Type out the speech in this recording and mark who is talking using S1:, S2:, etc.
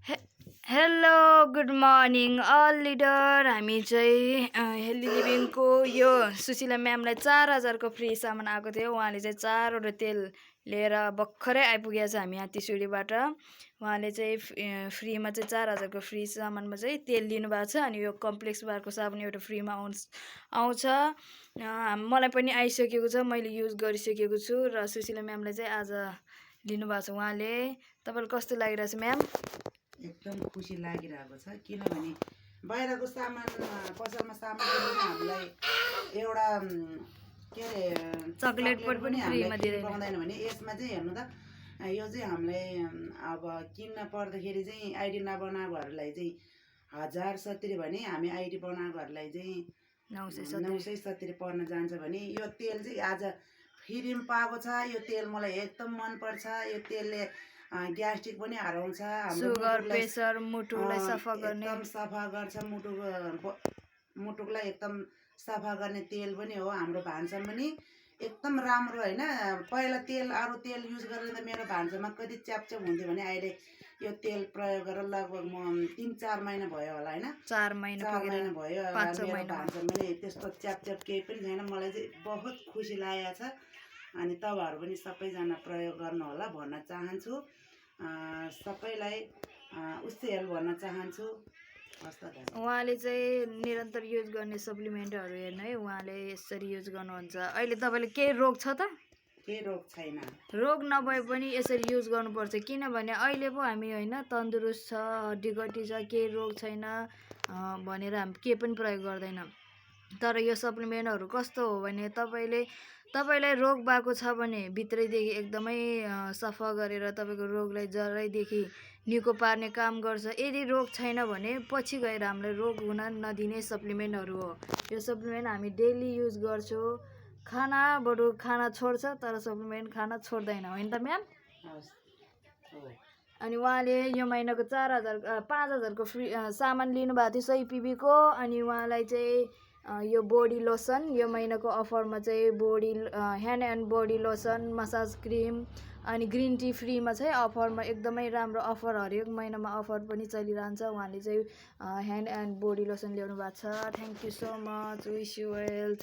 S1: Hello good morning all leader. हामी चाहिँ healthy लिभिङको यो सुशीला म्यामलाई 4000को फ्री सामान आएको थियो। उहाँले चाहिँ 4वटा तेल लिएर भर्खरै आइपुगेको छ हामी यहाँ तिसुडीबाट। उहाँले चाहिँ फ्रीमा चाहिँ 4000को फ्री सामानमा चाहिँ तेल लिनुभएको छ। अनि यो कम्प्लेक्स बारको साबुन एउटा फ्रीमा आउँछ। मलाई पनि आइसकेको छ, मैले युज गरिसकेको छु र सुशीला म्यामलाई चाहिँ आज लिनुभएको छ उहाँले। तपाईँलाई कस्तो लागिरहेछ म्याम?
S2: एकदम खुसी लागिरहेको छ, किनभने बाहिरको सामान पसलमा सामान किनेर हामीलाई एउटा के अरे
S1: चकलेट पनि फ्रीमा
S2: पाउँदैन भने यसमा चाहिँ हेर्नु त, यो चाहिँ हामीलाई अब किन्न पर्दाखेरि चाहिँ आइडी नबनाएकोहरूलाई चाहिँ 1070 भने हामी आइडी बनाएकोहरूलाई चाहिँ 970 पर्न जान्छ भने यो तेल चाहिँ आज फ्रीमा पाएको छ। यो तेल मलाई एकदम मनपर्छ। यो तेलले ग्यास्ट्रिक पनि हराउँछ,
S1: सुगर प्रेसर मुटुलाई सफा गर्ने,
S2: एकदम सफा गर्छ। मुटुलाई एकदम सफा गर्ने तेल पनि हो। हाम्रो भान्सामा पनि एकदम राम्रो होइन। पहिला तेल अरू तेल युज गरेर त मेरो भान्सामा कति च्यापच्याप हुन्थ्यो भने अहिले यो तेल प्रयोग गरेर लगभग म 3-4 महिना भयो होला होइन,
S1: 4 महिना
S2: भयो मेरो भान्सामा पनि त्यस्तो च्यापच्याप केही पनि छैन। मलाई चाहिँ बहुत खुसी लागेको छ। अनि तपाईँहरू पनि सबैजना प्रयोग गर्नु होला भन्न चाहन्छु। सबैलाई उस्तै हेल्प भन्न चाहन्छु।
S1: उहाँले चाहिँ निरन्तर युज गर्ने सप्लिमेन्टहरू हेर्नु है, उहाँले यसरी युज गर्नुहुन्छ। अहिले तपाईँले केही रोग छ त?
S2: केही रोग छैन।
S1: रोग नभए पनि यसरी युज गर्नुपर्छ, किनभने अहिले पो हामी होइन तन्दुरुस्त छ, हड्डीगट्टी छ, केही रोग छैन भनेर हामी केही पनि प्रयोग गर्दैन। तर यो सप्लिमेन्टहरू कस्तो हो भने तपाईँलाई रोग भएको छ भने भित्रैदेखि एकदमै सफा गरेर तपाईँको रोगलाई जरैदेखि निको पार्ने काम गर्छ। यदि रोग छैन भने पछि गएर हामीलाई रोग हुन नदिने सप्लिमेन्टहरू हो। यो सप्लिमेन्ट हामी डेली युज गर्छौँ। खाना छोड्छ तर सप्लिमेन्ट खाना छोड्दैन, होइन त म्याम? अनि उहाँले यो महिनाको 5000को फ्री सामान लिनुभएको थियो 100 PB को। अनि उहाँलाई चाहिँ यो बोडी लोसन यो महिनाको अफरमा चाहिँ hand and body lotion, massage cream अनि ग्रिन टी फ्रीमा चाहिँ अफरमा एकदमै राम्रो अफर, हरेक महिनामा अफर पनि चलिरहन्छ। उहाँले चाहिँ ह्यान्ड एन्ड बोडी लोसन ल्याउनु भएको छ। Thank you so much, wish you health.